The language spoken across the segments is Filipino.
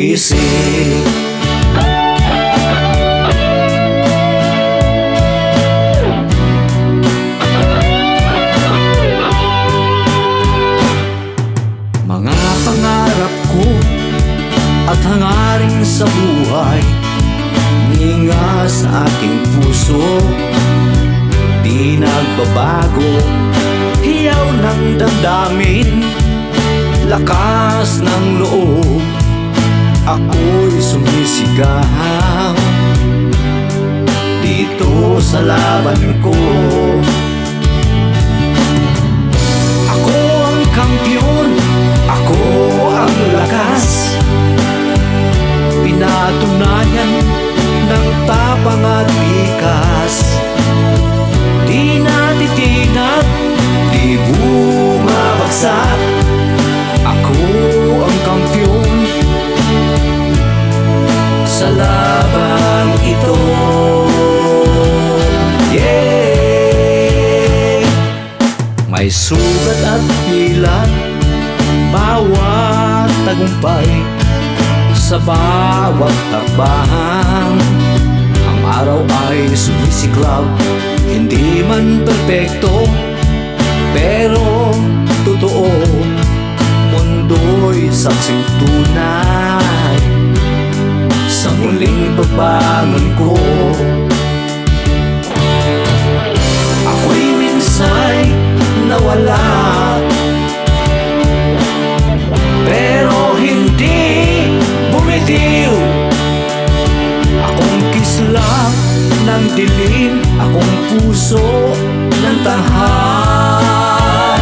gising. Mga pangarap ko at hangarin sa buhay, ninga sa aking puso, di nagbabago. Hiyaw ng damdamin, lakas ng loob, ako'y sumisigaw dito sa laban ko. Ako ang kampiyon, ako ang lakas, pinatunayan ng tapang at likas. Di natitinag, di bumabagsak, ako ang kampiyon sa labang ito. Yeah! May sugat at bilang bawat tagumpay, sa bawat hakbang ang araw ay sumisiklab. Hindi man perpekto, pero totoo, mundo'y saksing tunay sa muling pagbangon ko. Ako'y minsa'y nawala, pero hindi bumitiw. Akong kislap ng dilim, akong puso ng tahay.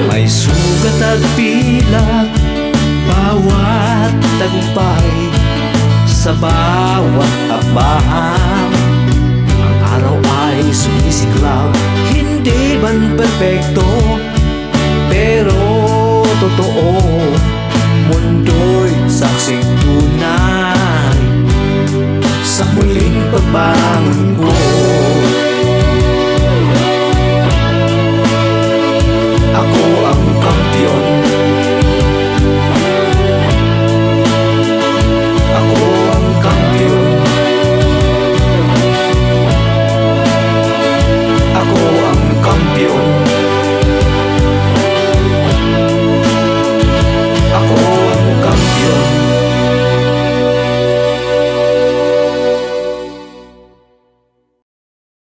May sugat at bilag bawat tagumpay, sa bawat hakbang ang araw ay sumisiklab. Hindi man perpekto, pero totoo,